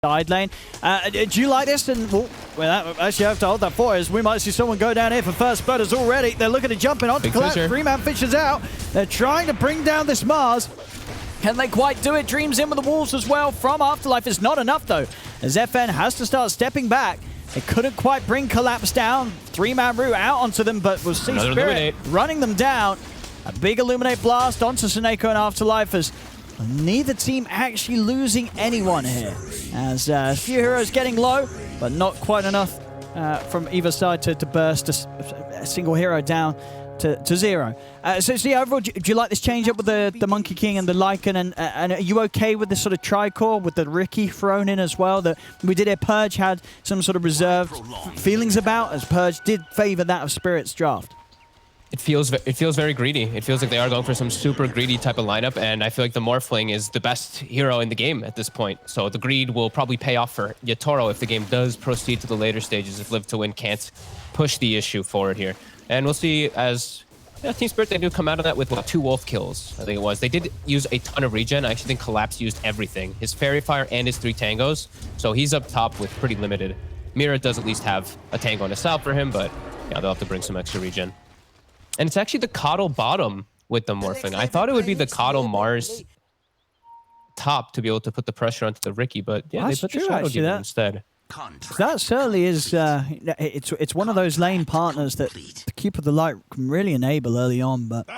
side lane. Do you like this? And well, actually, I have to hold that for us. We might see someone go down here for first blood already. They're looking to jump in onto Collapse. Three-man Fisher's out. They're trying to bring down this Mars. Can they quite do it? Dreams in with the wolves as well from Afterlife. It's not enough, though, as FN has to start stepping back. They couldn't quite bring Collapse down. Three-man route out onto them, but we'll see Spirit Illuminate running them down. A big Illuminate blast onto Seneko and Afterlife as neither team actually losing anyone here. As a few heroes getting low, but not quite enough from either side to burst a single hero down to zero. So overall, do you like this change up with the Monkey King and the Lycan? And are you okay with this sort of tri-core with the Ricky thrown in as well? That we did hear Purge had some sort of reserved feelings about, as Purge did favor that of Spirit's draft. It feels very greedy. It feels like they are going for some super greedy type of lineup, and I feel like the Morphling is the best hero in the game at this point. So the greed will probably pay off for Yatoro if the game does proceed to the later stages, if Live to Win can't push the issue forward here. And we'll see as Team Spirit, they do come out of that with, what, 2 wolf kills, I think it was. They did use a ton of regen. I actually think Collapse used everything. His Fairy Fire and his 3 tangos. So he's up top with pretty limited. Mira does at least have a tango and a sal for him, but yeah, they'll have to bring some extra regen. And it's actually the Coddle bottom with the Morphling. I thought it would be the Coddle Mars top to be able to put the pressure onto the Ricky, but yeah, they put the Shadow Demon instead. That certainly is, it's one of those lane partners that the Keeper of the Light can really enable early on, but...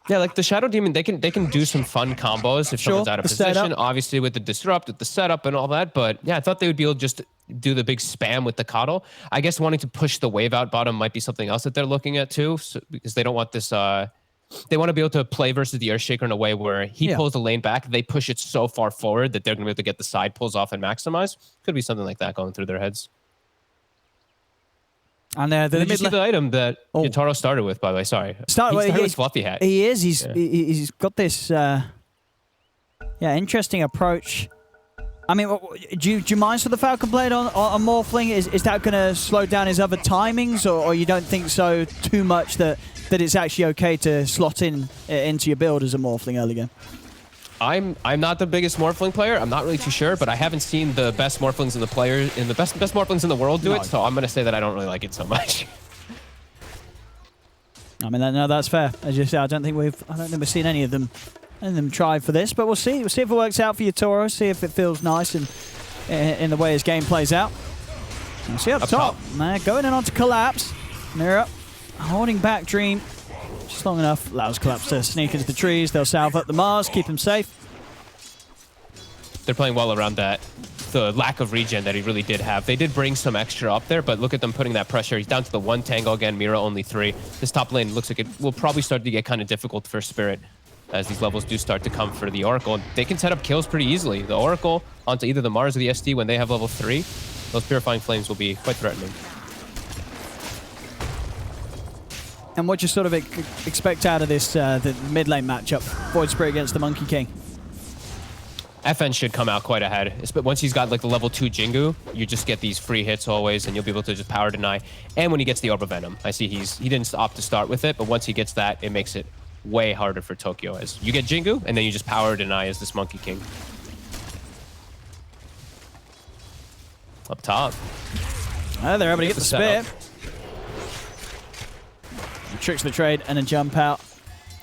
Yeah, like the Shadow Demon, they can do some fun combos if someone's out of position, obviously with the Disrupt, with the setup and all that, but yeah, I thought they would be able to just do the big spam with the Coddle. I guess wanting to push the wave out bottom might be something else that they're looking at too, because they don't want this, they want to be able to play versus the Earthshaker in a way where he pulls the lane back, they push it so far forward that they're going to be able to get the side pulls off and maximize. Could be something like that going through their heads. And did you see the item that Yatoro started with, by the way? Sorry. He started with Fluffy Hat. He is. He's got this interesting approach. I mean, do you mind for the Falcon Blade on Morphling? Is that going to slow down his other timings, or you don't think so too much that it's actually okay to slot into your build as a Morphling early game? I'm not the biggest Morphling player. I'm not really too sure, but I haven't seen the best Morphlings in the best Morphlings in the world do it, so I'm going to say that I don't really like it so much. I mean, no, that's fair. As you say, I don't think we've seen any of them try for this, but we'll see. We'll see if it works out for Yatoro. See if it feels nice in the way his game plays out. We'll see up top. Going in onto Collapse. Mirror holding back Dream. Just long enough, allows Collapse to sneak into the trees. They'll salve up the Mars, keep him safe. They're playing well around that, the lack of regen that he really did have. They did bring some extra up there, but look at them putting that pressure. He's down to the 1 tango again, Mira only 3. This top lane looks like it will probably start to get kind of difficult for Spirit as these levels do start to come for the Oracle. They can set up kills pretty easily. The Oracle onto either the Mars or the SD when they have level 3. Those Purifying Flames will be quite threatening. And what do you sort of expect out of this the mid lane matchup? Void Spirit against the Monkey King. FN should come out quite ahead. But once he's got like the level 2 Jingu, you just get these free hits always, and you'll be able to just power deny. And when he gets the Orb of Venom, I see he didn't opt to start with it, but once he gets that, it makes it way harder for Tokyo. As you get Jingu, and then you just power deny as this Monkey King. Up top. They're able to get the spear. Tricks the trade and then jump out.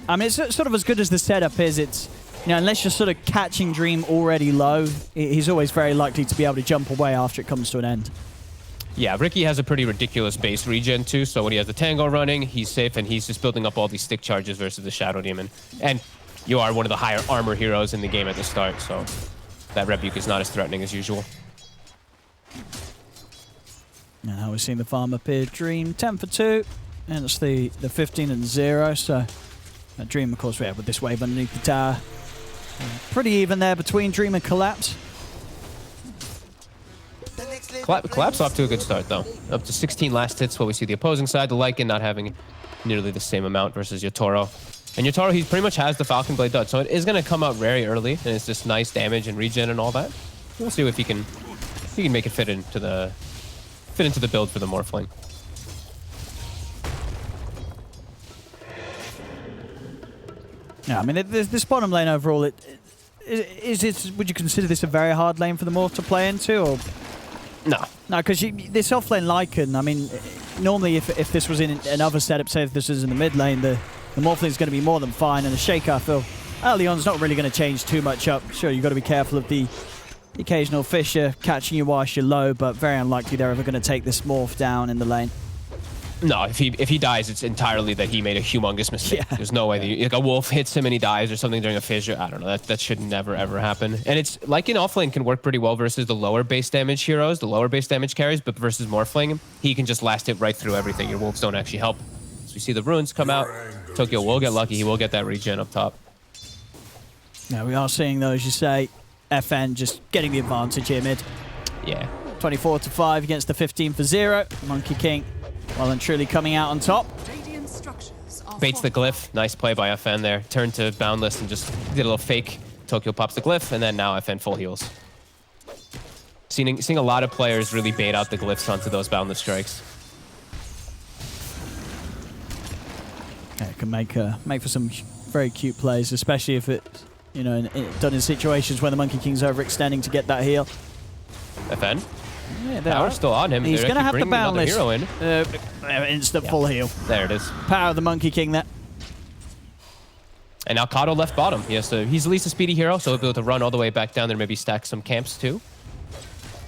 I mean, it's sort of as good as the setup is. It's, unless you're sort of catching Dream already low, he's always very likely to be able to jump away after it comes to an end. Yeah, Ricky has a pretty ridiculous base regen too, so when he has the Tango running, he's safe, and he's just building up all these stick charges versus the Shadow Demon. And you are one of the higher armor heroes in the game at the start, so that rebuke is not as threatening as usual. Now we're seeing the farm appear. Dream 10 for 2. And it's the 15 and 0, so Dream, of course, we have with this wave underneath the tower. Pretty even there between Dream and Collapse. Collapse off to a good start, though. Up to 16 last hits, while we see the opposing side, the Lycan not having nearly the same amount versus Yatoro. And Yatoro, he pretty much has the Falcon Blade dot, so it is going to come out very early, and it's just nice damage and regen and all that. We'll see if he can make it fit into the build for the Morphling. Yeah, I mean, this bottom lane overall, would you consider this a very hard lane for the Morph to play into, or? No. No, because this off-lane Lycan, I mean, normally if this was in another setup, say if this was in the mid lane, the Morph lane is going to be more than fine, and the Shaker, I feel, early on is not really going to change too much up. Sure, you've got to be careful of the occasional Fisher catching you whilst you're low, but very unlikely they're ever going to take this Morph down in the lane. No, if he dies, it's entirely that he made a humongous mistake. Yeah. There's no way like a wolf hits him and he dies or something during a fissure. I don't know. That should never ever happen. And it's like in offlane can work pretty well versus the lower base damage heroes, the lower base damage carries, but versus Morphling, he can just last hit right through everything. Your wolves don't actually help. So we see the runes come out. Tokyo will get lucky. He will get that regen up top. Yeah, we are seeing those. You say FN just getting the advantage here mid. Yeah. 24-5 against the 15 for 0. Monkey King well and truly coming out on top. Baits the glyph. Nice play by FN there. Turned to Boundless and just did a little fake. Tokyo pops the glyph, and then now FN full heals. Seeing a lot of players really bait out the glyphs onto those Boundless strikes. Yeah, it can make for some very cute plays, especially if it's done in situations where the Monkey King's overextending to get that heal. FN? Yeah, power's still on him. He's going to have the Boundless. Instant full heal. There it is. Power of the Monkey King there. And now Kato left bottom. He's at least a speedy hero, so he'll be able to run all the way back down there, maybe stack some camps too.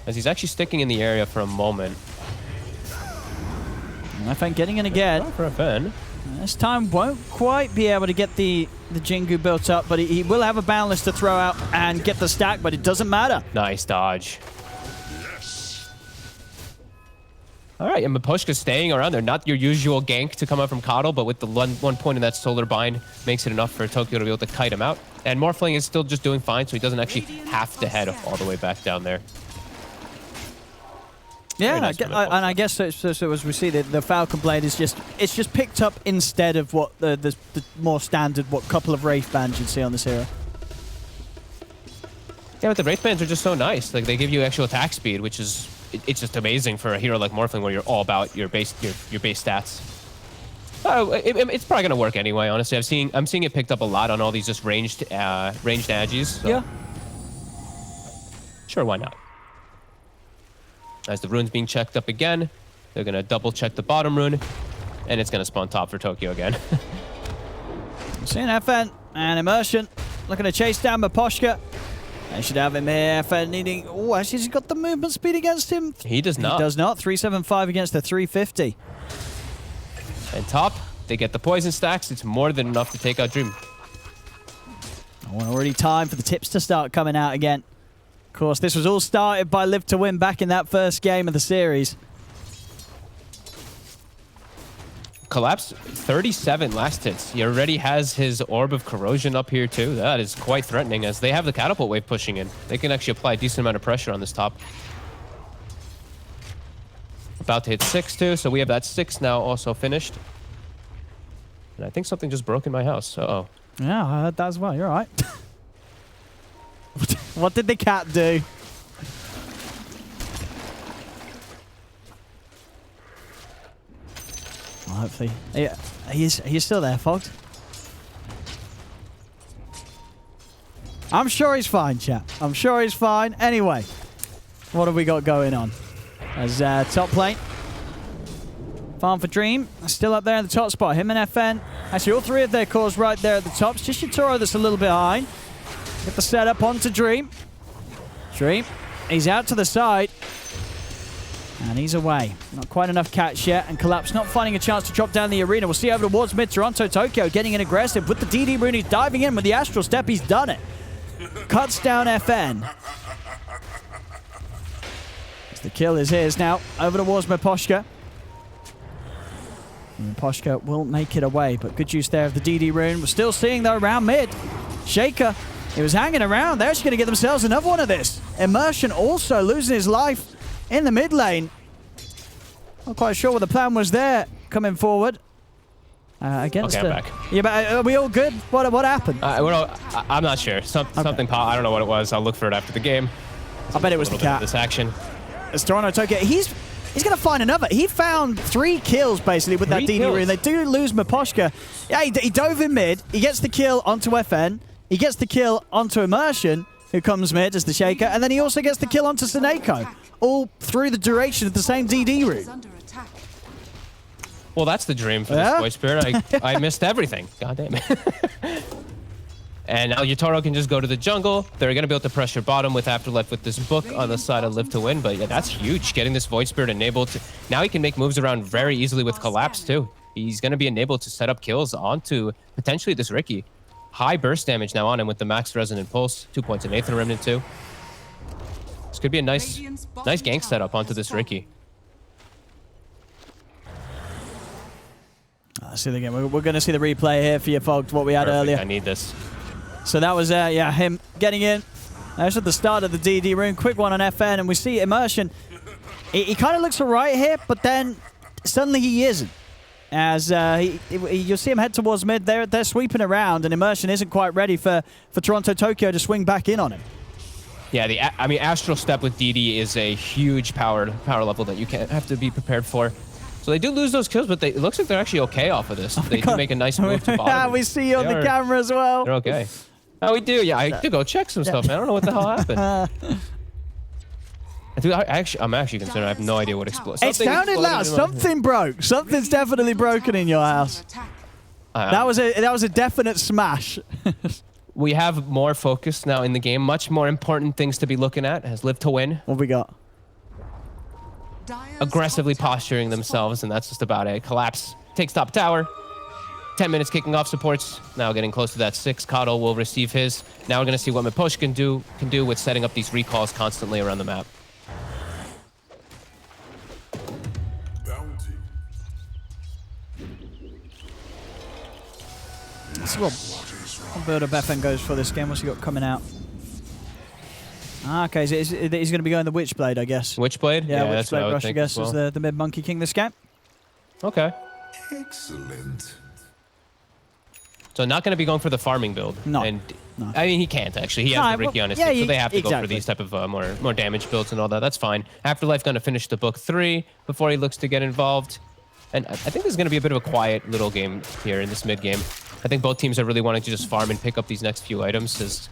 As he's actually sticking in the area for a moment. And FN getting in again. For FN. This time won't quite be able to get the Jingu built up, but he will have a Boundless to throw out and get the stack, but it doesn't matter. Nice dodge. All right, and Miposhka's staying around there. Not your usual gank to come out from Coddle, but with the one point in that solar bind, makes it enough for Tokyo to be able to kite him out. And Morphling is still just doing fine, so he doesn't actually have to head all the way back down there. Yeah, nice and I guess so as we see, the Falcon Blade is just picked up instead of what the more standard couple of Wraith Bands you'd see on this hero. Yeah, but the Wraith Bands are just so nice. Like they give you actual attack speed, which is it's just amazing for a hero like Morphling where you're all about your base stats. It's probably gonna work anyway. Honestly, I'm seeing it picked up a lot on all these just ranged Agis. So. Yeah. Sure, why not? As the rune's being checked up again, they're gonna double check the bottom rune, and it's gonna spawn top for Tokyo again. Seeing FN and Immersion looking to chase down Miposhka. They should have him here. FN needing. Oh, actually, he's got the movement speed against him. He does not. He does not. 375 against the 350. And top, they get the poison stacks. It's more than enough to take out Dream. Already time for the tips to start coming out again. Of course, this was all started by Live to Win back in that first game of the series. Collapse 37 last hits. He already has his Orb of Corrosion up here too. That is quite threatening as they have the Catapult Wave pushing in. They can actually apply a decent amount of pressure on this top. About to hit 6 too, so we have that 6 now also finished. And I think something just broke in my house. Uh-oh. Yeah, I heard that as well. You're all right. What did the cat do? Well, hopefully. Are you still there, Fox? I'm sure he's fine, chat. I'm sure he's fine. Anyway, what have we got going on? As top lane. Farm for Dream. Still up there in the top spot. Him and FN. Actually, all three of their cores right there at the top. It's just Yatoro that's a little behind. Get the setup onto Dream. Dream. He's out to the side. And he's away. Not quite enough catch yet. And Collapse not finding a chance to drop down the arena. We'll see over towards mid. Toronto, Tokyo getting in aggressive with the DD rune. He's diving in with the Astral Step. He's done it. Cuts down FN. As the kill is his now. Over towards Miposhka. Miposhka will make it away. But good use there of the DD rune. We're still seeing though around mid. Shaker. He was hanging around. They're actually going to get themselves another one of this. Immersion also losing his life in the mid lane. Not quite sure what the plan was there coming forward. Against okay, I'm back. Yeah, but are we all good? What happened? I'm not sure. Something popped. I don't know what it was. I'll look for it after the game. I bet it was the cat. This action. It's Toronto Tokyo. He's going to find another. He found 3 kills basically with that DD rune. They do lose Miposhka. Yeah, he dove in mid. He gets the kill onto FN. He gets the kill onto Immersion, who comes mid as the Shaker, and then he also gets the kill onto Seneko, all through the duration of the same DD route. Well, that's the dream for this Void Spirit. I missed everything. God damn it. And now Yatoro can just go to the jungle. They're going to be able to pressure bottom with Afterlife with this book on the side of Live to Win. But yeah, that's huge, getting this Void Spirit enabled. Now he can make moves around very easily with Collapse, too. He's going to be enabled to set up kills onto potentially this Riki. High burst damage now on him with the max Resonant Pulse. 2 points in Nathan Remnant, too. This could be a nice gank setup onto this Riki. See the game. We're going to see the replay here for you folks, what we had earlier. I need this. So that was, yeah, him getting in. That's at the start of the DD room. Quick one on FN, and we see Immersion. He kind of looks all right here, but then suddenly he isn't. As you'll see him head towards mid. They're sweeping around, and Immersion isn't quite ready for Toronto Tokyo to swing back in on him. Yeah, I mean, Astral Step with DD is a huge power level that you can't have to be prepared for. So they do lose those kills, but it looks like they're actually okay off of this. They do make a nice move to bottom. Yeah, we see you on the camera as well. They're okay. Oh, we do. Yeah, I have to go check some stuff, man. I don't know what the hell happened. Dude, I'm actually concerned. I have no idea what exploded. It sounded loud. Something broke. Something's definitely broken in your house. That was a definite smash. We have more focus now in the game. Much more important things to be looking at as Live to Win. What we got? Aggressively posturing themselves, and that's just about it. Collapse takes top tower. 10 minutes kicking off supports. Now getting close to that 6. Coddle will receive his. Now we're going to see what Miposh can do with setting up these recalls constantly around the map. Let's see what build up FN goes for this game. What's he got coming out? Okay, so he's going to be going the Witchblade, I guess. Witchblade? Yeah, Witchblade Rush, I guess, is the mid-Monkey King this game. Okay. Excellent. So not going to be going for the farming build. No. And I mean, he can't, actually. He has the Riki on his team, so they have to go for these type of more damage builds and all that. That's fine. Afterlife going to finish the book 3 before he looks to get involved. And I think this is going to be a bit of a quiet little game here in this mid game. I think both teams are really wanting to just farm and pick up these next few items, because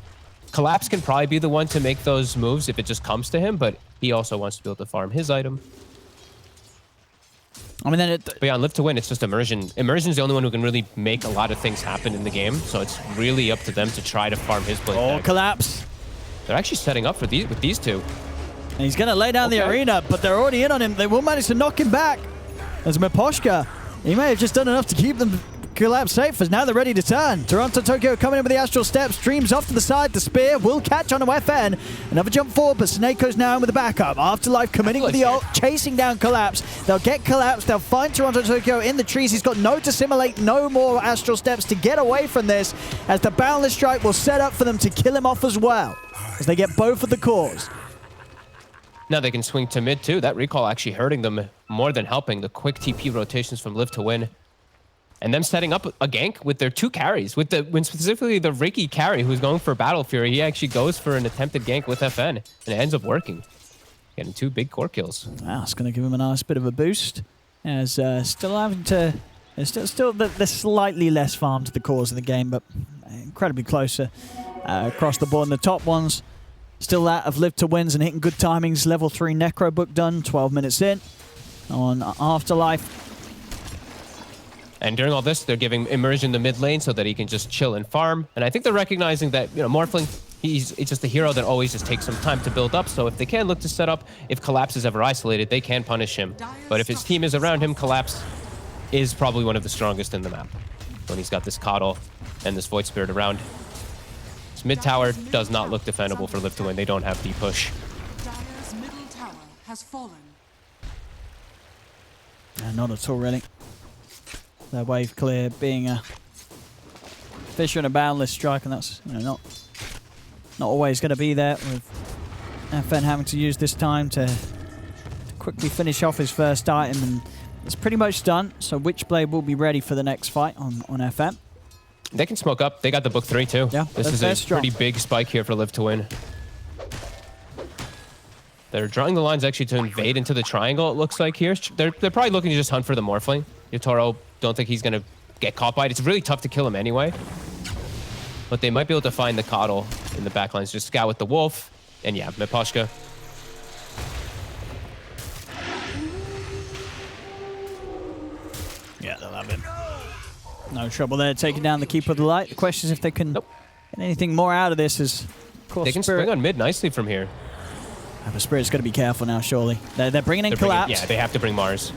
Collapse can probably be the one to make those moves if it just comes to him, but he also wants to be able to farm his item. I mean, then but yeah, on Live to Win, it's just Immersion. Immersion's the only one who can really make a lot of things happen in the game, so it's really up to them to try to farm his blade back. Collapse. They're actually setting up for with these two. And he's going to lay down the arena, but they're already in on him. They will manage to knock him back. As Miposhka, he may have just done enough to keep them Collapse safe, as now they're ready to turn. Toronto Tokyo coming in with the Astral Step. Streams off to the side. The spear will catch onto FN. Another jump forward, but Snakeo's now in with the backup. Afterlife committing with the ult, chasing down Collapse. They'll get Collapse. They'll find Toronto Tokyo in the trees. He's got no Dissimulate, no more Astral Steps to get away from this, as the Boundless Strike will set up for them to kill him off as well, as they get both of the cores. Now they can swing to mid too. That recall actually hurting them more than helping. The quick TP rotations from Live to Win. And them setting up a gank with their 2 carries. When specifically the Riki carry, who's going for Battle Fury, he actually goes for an attempted gank with FN, and it ends up working. Getting 2 big core kills. Wow, it's going to give him a nice bit of a boost. As still having to... They're slightly less farmed to the cores of the game, but incredibly closer across the board. And the top ones, still that of Live to Wins and hitting good timings. Level 3 Necro book done, 12 minutes in on Afterlife. And during all this, they're giving Immersion the mid lane so that he can just chill and farm. And I think they're recognizing that, Morphling, it's just a hero that always just takes some time to build up. So if they can look to set up, if Collapse is ever isolated, they can punish him. But if his team is around him, Collapse is probably one of the strongest in the map when he's got this Coddle and this Void Spirit around. This mid tower does not look defendable for Live to Win. They don't have deep push. Dire's middle tower has fallen. Not at all, really. Their wave clear being a Fisher and a Boundless Strike, and that's not always going to be there, with FN having to use this time to quickly finish off his first item, and it's pretty much done. So Witchblade will be ready for the next fight on FN. They can smoke up. They got the book 3 too. Yeah, this is a pretty big spike here for Live to Win. They're drawing the lines actually to invade into the triangle, it looks like here. They're probably looking to just hunt for the Morphling. Yatoro, don't think he's going to get caught by it. It's really tough to kill him anyway. but they might be able to find the Coddle in the backlines. Just scout with the Wolf, and yeah, Miposhka. Yeah, they'll have him. No trouble there, taking down the Keeper of the Light. The question is if they can get anything more out of this. Is, of course, they can Spirit. swing on mid nicely from here. Yeah, but Spirit's got to be careful now, surely. They're bringing in Collapse. Yeah, they have to bring Mars.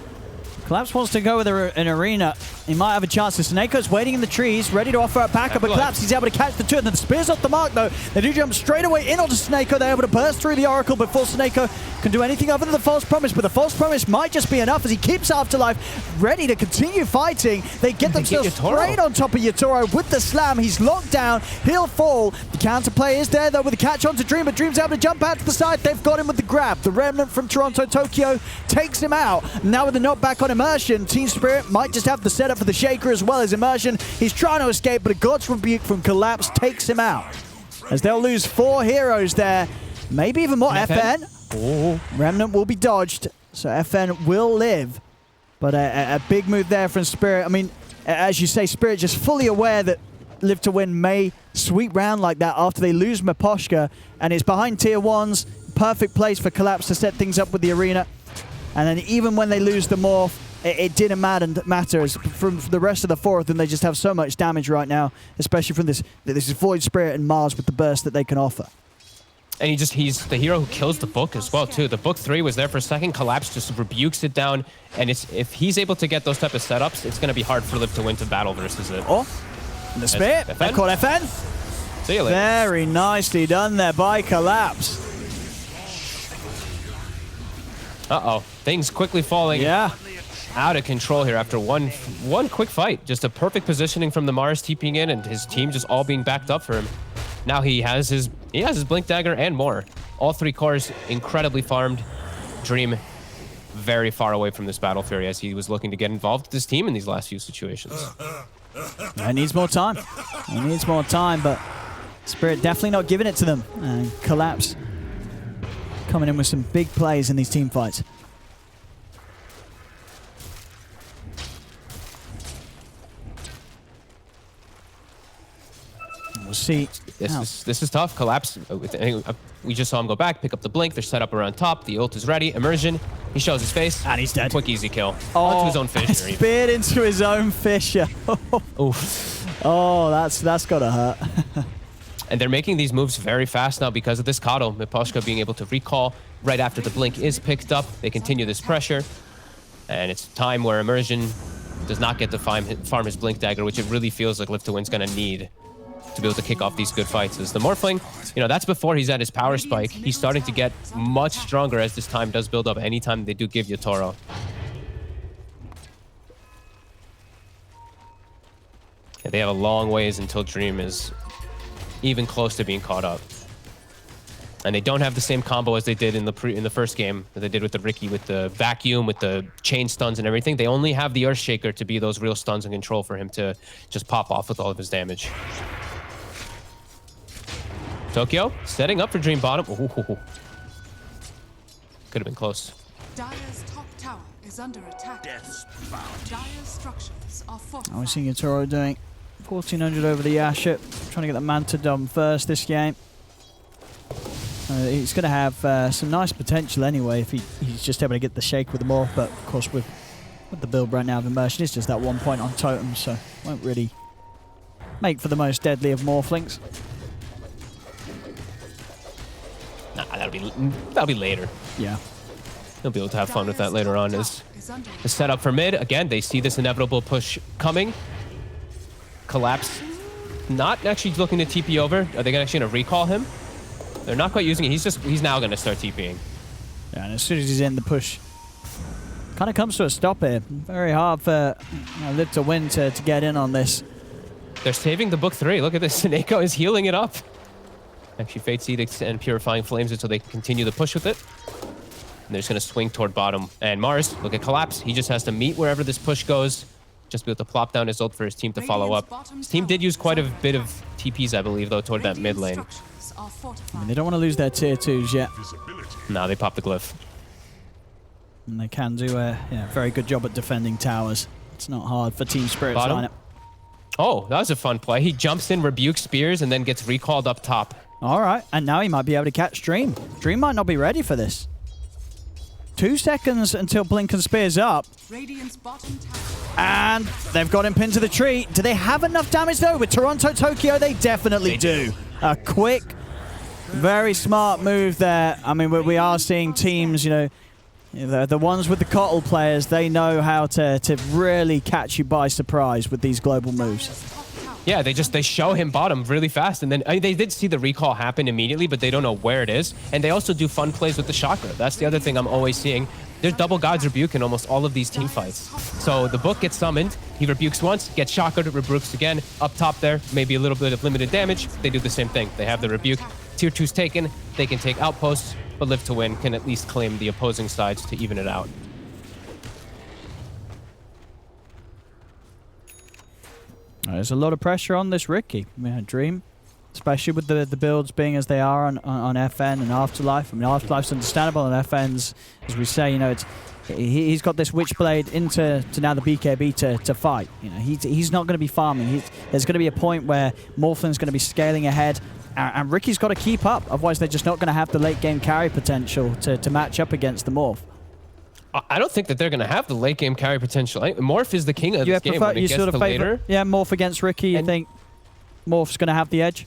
Collapse wants to go with an arena. He might have a chance. Snakeo's waiting in the trees, ready to offer up backup, but Collapse, he's able to catch the two. And the Spear's off the mark, though. They do jump straight away in onto Snakeo. They're able to burst through the Oracle before Snakeo can do anything other than the False Promise, but the False Promise might just be enough as he keeps Afterlife ready to continue fighting. They get themselves straight on top of Yatoro with the slam. He's locked down. He'll fall. The counterplay is there, though, with the catch onto Dream, but Dream's able to jump out to the side. They've got him with the grab. The Remnant from Toronto, Tokyo takes him out. Now with the knockback on Immersion, Team Spirit might just have the setup for the Shaker as well as Immersion. He's trying to escape, but a God's Rebuke from Collapse takes him out. As they'll lose 4 heroes there. Maybe even more. FN. Oh, Remnant will be dodged, so FN will live. But a big move there from Spirit. I mean, as you say, Spirit just fully aware that Live to Win may sweep round like that after they lose Miposhka, and it's behind tier 1s. Perfect place for Collapse to set things up with the arena. And then even when they lose the Morph, it didn't matter as from the rest of the 4 of them, they just have so much damage right now, especially from this Void Spirit and Mars with the burst that they can offer. And he's the hero who kills the Book as well, too. The Book 3 was there for a second. Collapse just rebukes it down. And if he's able to get those type of setups, it's going to be hard for Liv to win to battle versus it. Oh, and the Spirit. They caught FN. See you later. Very nicely done there by Collapse. Uh-oh. Things quickly falling. Yeah. Out of control here after one quick fight. Just a perfect positioning from the Mars TPing in and his team just all being backed up for him. Now he has his Blink Dagger and more. All 3 cores incredibly farmed. Dream very far away from this Battle Fury as he was looking to get involved with his team in these last few situations. He needs more time. He needs more time, but Spirit definitely not giving it to them. And Collapse coming in with some big plays in these team fights. We'll see. This is tough. Collapse. We just saw him go back, pick up the blink. They're set up around top. The ult is ready. Immersion. He shows his face. And he's dead. Quick, easy kill. Onto his own fissure. Speared into his own fissure. Oof. Oh, that's gotta hurt. And they're making these moves very fast now because of this Coddle. Miposhka being able to recall right after the blink is picked up. They continue this pressure. And it's time where Immersion does not get to farm his Blink Dagger, which it really feels like Live to Win's going to need to be able to kick off these good fights. As the Morphling, that's before he's at his power spike. He's starting to get much stronger as this time does build up anytime they do give Yatoro. Yeah, they have a long ways until Dream is even close to being caught up. And they don't have the same combo as they did in the first game that they did with the Riki, with the vacuum, with the chain stuns and everything. They only have the Earthshaker to be those real stuns and control for him to just pop off with all of his damage. Tokyo setting up for Dream bottom. Ooh. Could have been close. Dire's top tower is under attack. Dire's structures are fortified. I was seeing Yatoro doing 1400 over the Asher, trying to get the Manta done first this game. He's going to have some nice potential anyway if he's just able to get the shake with the Morph, but of course with the build right now of Immersion, it's just that 1 point on Totem, so won't really make for the most deadly of Morphlings. Nah, that'll be later. Yeah. He'll be able to have fun with that later on. As the setup for mid, again, they see this inevitable push coming. Collapse, not actually looking to TP over. Are they actually going to recall him? They're not quite using it. He's now going to start TPing. Yeah, and as soon as he's in, the push kind of comes to a stop here. Very hard for Liv to Win to get in on this. They're saving the Book 3. Look at this. Sineko is healing it up. Actually, Fate's Edict and Purifying Flames until they continue the push with it. And they're just going to swing toward bottom. And Mars, look at Collapse. He just has to meet wherever this push goes. Just be able to plop down his ult for his team to follow up. His team did use quite a bit of TPs, I believe, though, toward that mid lane. I mean, they don't want to lose their tier 2s yet. No, they popped the glyph. And they can do a very good job at defending towers. It's not hard for Team Spirit's lineup. Oh, that was a fun play. He jumps in, rebukes spears, and then gets recalled up top. All right, and now he might be able to catch Dream. Dream might not be ready for this. 2 seconds until Blink and Spear's up. Radiant's bottom tower. And they've got him pinned to the tree. Do they have enough damage, though? With Toronto, Tokyo, they definitely do. A quick, very smart move there. I mean, we are seeing teams, you know, the ones with the Kotl players, they know how to really catch you by surprise with these global moves. Yeah, they show him bottom really fast, and then they did see the recall happen immediately, but they don't know where it is. And they also do fun plays with the chakra. That's the other thing I'm always seeing. There's double God's Rebuke in almost all of these team fights. So the book gets summoned, he rebukes once, gets chakra, rebukes again, up top there, maybe a little bit of limited damage. They do the same thing. They have the rebuke. Tier 2's taken, they can take outposts, but Live to Win can at least claim the opposing sides to even it out. There's a lot of pressure on this Ricky. Yeah, Dream, especially with the builds being as they are on FN and Afterlife. I mean, Afterlife's understandable, and FN's, as we say, you know, he's got this Witchblade into now the BKB to fight. You know, he's not going to be farming. There's going to be a point where Morphlin's going to be scaling ahead, and Ricky's got to keep up. Otherwise, they're just not going to have the late game carry potential to match up against the Morph. I don't think that they're going to have the late game carry potential. Morph is the king of this game when it gets to later. Yeah, Morph against Ricky, you think Morph's going to have the edge?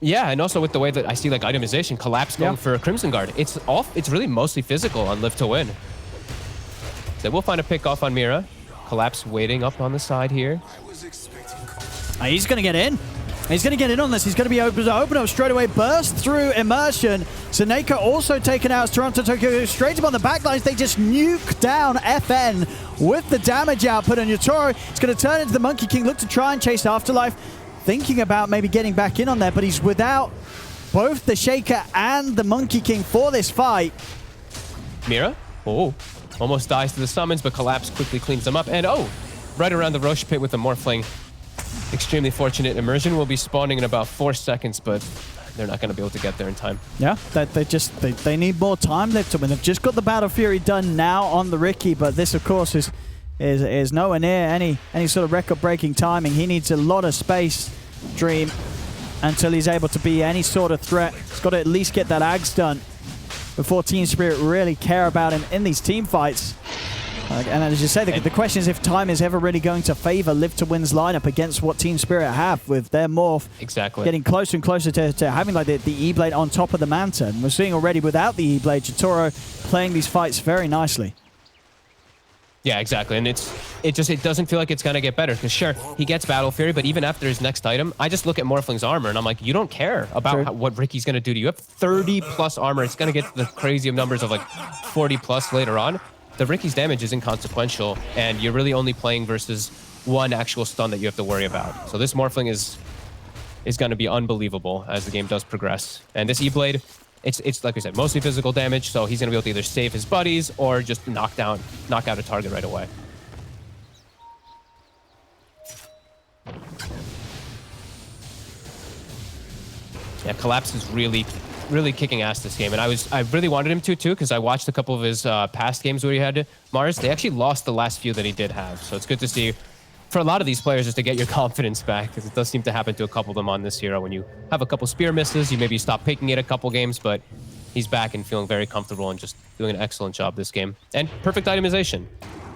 Yeah, and also with the way that I see like itemization, Collapse going for a Crimson Guard. It's really mostly physical on Live to Win. So we'll find a pick off on Mira. Collapse waiting up on the side here. He's going to get in. He's going to get in on this. He's going to be open up straight away. Burst through Immersion. Seneka also taken out as Toronto Tokyo straight up on the backlines. They just nuke down FN with the damage output. And Yotoro is going to turn into the Monkey King. Look to try and chase Afterlife. Thinking about maybe getting back in on there, but he's without both the Shaker and the Monkey King for this fight. Mira? Oh, almost dies to the summons, but Collapse quickly cleans them up. And right around the Roche pit with the Morphling. Extremely fortunate. Immersion will be spawning in about 4 seconds, but they're not going to be able to get there in time. Yeah, they need more time left to win. They've just got the Battle Fury done now on the Ricky, but this, of course, is nowhere near any sort of record-breaking timing. He needs a lot of space, Dream, until he's able to be any sort of threat. He's got to at least get that Ags done before Team Spirit really care about him in these team fights. And as you say, the question is if time is ever really going to favor Live to Win's lineup against what Team Spirit have with their Morph getting closer and closer to having like the E-Blade on top of the Manta. And we're seeing already without the E-Blade, Jotaro playing these fights very nicely. Yeah, exactly. And it doesn't feel like it's going to get better. Because sure, he gets Battle Fury, but even after his next item, I just look at Morphling's armor and I'm like, you don't care about what Ricky's going to do to you. You have 30 plus armor. It's going to get to the crazy numbers of like 40 plus later on. The Ricky's damage is inconsequential, and you're really only playing versus one actual stun that you have to worry about. So this Morphling is going to be unbelievable as the game does progress. And this E-Blade, it's like we said, mostly physical damage, so he's going to be able to either save his buddies or just knock out a target right away. Yeah, Collapse is really kicking ass this game, and I really wanted him to too, because I watched a couple of his past games where he had Mars. They actually lost the last few that he did have, so it's good to see for a lot of these players just to get your confidence back, because it does seem to happen to a couple of them on this hero. When you have a couple spear misses, you maybe stop picking it a couple games, but he's back and feeling very comfortable and just doing an excellent job this game. And perfect itemization.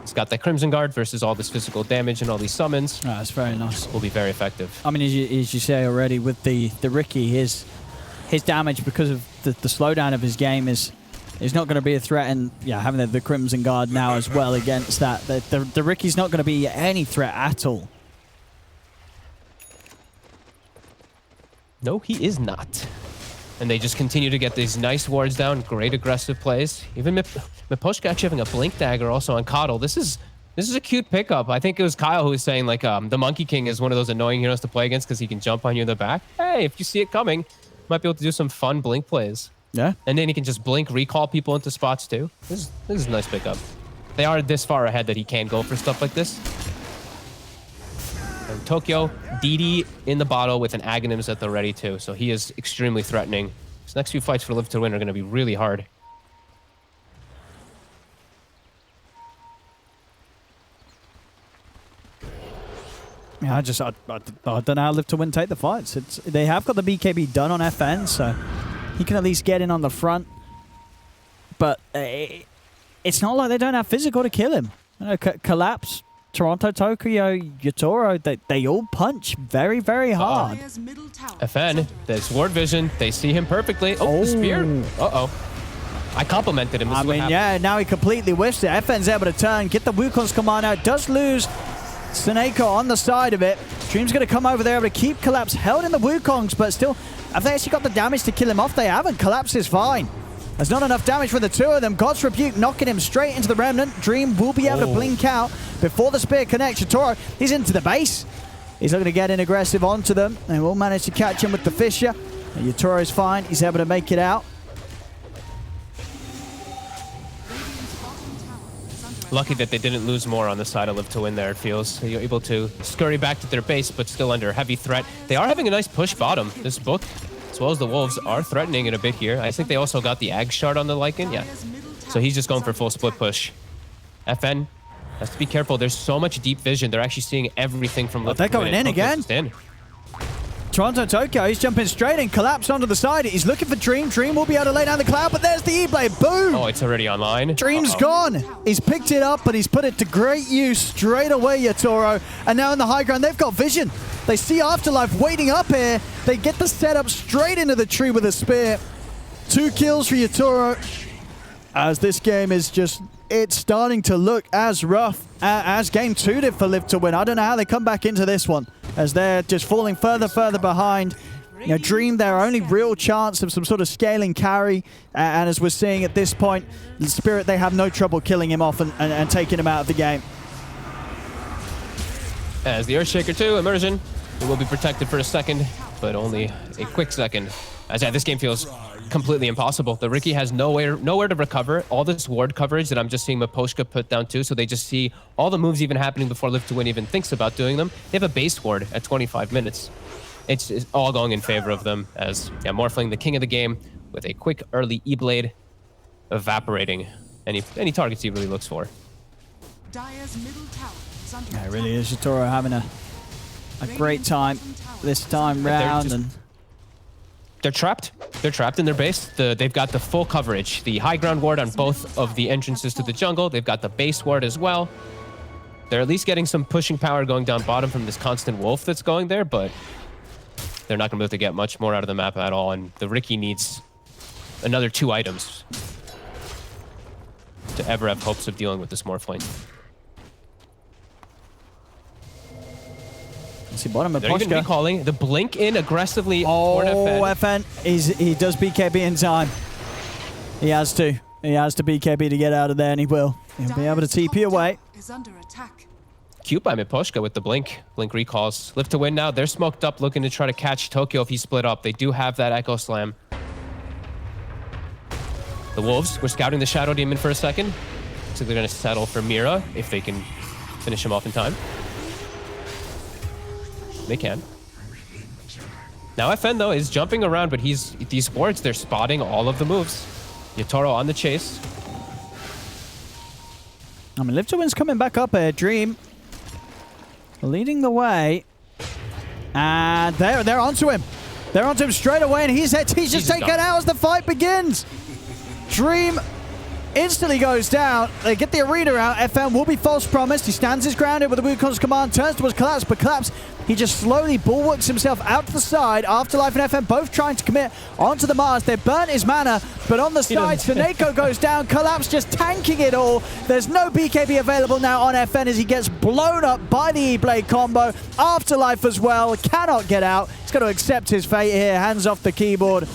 He's got that Crimson Guard versus all this physical damage and all these summons. Oh, that's very nice. Will be very effective. I mean, as you say already, with the Ricky, his damage because of the slowdown of his game is not going to be a threat, and yeah, having the Crimson Guard now as well against that, the Ricky's not going to be any threat at all. No, he is not. And they just continue to get these nice wards down, great aggressive plays. Even Miposhka actually having a Blink Dagger also on Kotl. This is a cute pickup. I think it was Kyle who was saying like the Monkey King is one of those annoying heroes to play against because he can jump on you in the back. Hey, if you see it coming, you might be able to do some fun Blink plays. Yeah. And then he can just Blink recall people into spots too. This is a nice pickup. They are this far ahead that he can go for stuff like this. And Tokyo, DD in the bottle with an Aghanims at the ready too. So he is extremely threatening. His next few fights for Live to Win are going to be really hard. Yeah, I don't know how Live to Win take the fights. They have got the BKB done on FN, so he can at least get in on the front. But it's not like they don't have physical to kill him. You know, Collapse, Toronto, Tokyo, Yatoro, they all punch very, very hard. FN, there's ward vision. They see him perfectly. Oh, the spear. Uh-oh. I complimented him. I mean, yeah, now he completely whiffed it. FN's able to turn, get the Wukong's command out. Does lose Seneko on the side of it. Dream's going to come over there, able to keep Collapse held in the Wukongs, but still, have they actually got the damage to kill him off? They haven't. Collapse is fine. There's not enough damage for the two of them. God's Rebuke knocking him straight into the Remnant. Dream will be able to blink out before the spear connects. Yatoro, he's into the base. He's looking to get in aggressive onto them. They will manage to catch him with the Fissure. Yatoro is fine. He's able to make it out. Lucky that they didn't lose more on the side of Live to Win there, it feels. You're able to scurry back to their base, but still under heavy threat. They are having a nice push bottom. This book, as well as the Wolves, are threatening it a bit here. I think they also got the Ag Shard on the Lycan. Yeah. So he's just going for full split push. FN has to be careful. There's so much deep vision. They're actually seeing everything from Live to Win. They're going in again. Toronto, Tokyo, he's jumping straight in, Collapse onto the side. He's looking for Dream. Dream will be able to lay down the cloud, but there's the E-Blade. Boom! Oh, it's already online. Dream's gone. He's picked it up, but he's put it to great use straight away, Yatoro. And now in the high ground, they've got vision. They see Afterlife waiting up here. They get the setup straight into the tree with a spear. 2 kills for Yatoro. As this game is just, it's starting to look as rough as game 2 did for Live to Win. I don't know how they come back into this one, as they're just falling further behind. You know, Dream, their only real chance of some sort of scaling carry, and as we're seeing at this point, the Spirit, they have no trouble killing him off and taking him out of the game. As the Earthshaker 2, Immersion, it will be protected for a second, but only a quick second. As this game feels completely impossible. The Riki has nowhere to recover. All this ward coverage that I'm just seeing Miposhka put down too, so they just see all the moves even happening before Live to Win even thinks about doing them. They have a base ward at 25 minutes. It's all going in favor of them, as Morphling, the king of the game, with a quick early E-Blade, evaporating any targets he really looks for. Yeah, it really is. Yatoro having a great time this time round, and they're trapped. They're trapped in their base. They've got the full coverage. The high ground ward on both of the entrances to the jungle. They've got the base ward as well. They're at least getting some pushing power going down bottom from this constant wolf that's going there, but they're not going to be able to get much more out of the map at all. And the Riki needs another 2 items to ever have hopes of dealing with this Morphling. See bottom of They're even recalling the blink in aggressively. Oh, FN. He does BKB in time. He has to. He has to BKB to get out of there, and he will. He'll be able to TP away. Cute by Miposhka with the blink. Blink recalls. Live to Win now. They're smoked up, looking to try to catch Tokyo if he split up. They do have that Echo Slam. The Wolves were scouting the Shadow Demon for a second. So they're going to settle for Mira if they can finish him off in time. They can. Now FN, though, is jumping around, but these wards, they're spotting all of the moves. Yatoro on the chase. I mean, Live to Win's coming back up here. Dream leading the way. And they're onto him. They're onto him straight away, and he's just taken out as the fight begins. Dream instantly goes down. They get the arena out. FN will be false promised. He stands his ground with the Wukong's command, turns towards Collapse, but Collapse, he just slowly bulwarks himself out to the side. Afterlife and FN both trying to commit onto the Mars. They burnt his mana, but on the side, Seneko goes down. Collapse just tanking it all. There's no BKB available now on FN as he gets blown up by the E-Blade combo. Afterlife as well, cannot get out. He's got to accept his fate here. Hands off the keyboard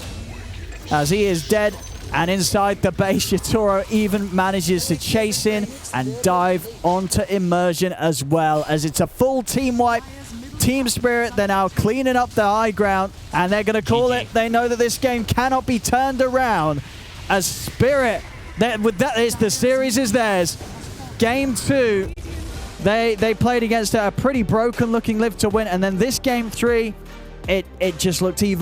as he is dead. And inside the base, Yatoro even manages to chase in and dive onto Immersion as well, as it's a full team wipe. Team Spirit, they're now cleaning up the high ground, and they're going to call it. They know that this game cannot be turned around, as Spirit, the series is theirs. Game 2, they played against a pretty broken looking Live to Win, and then this game 3, it just looked even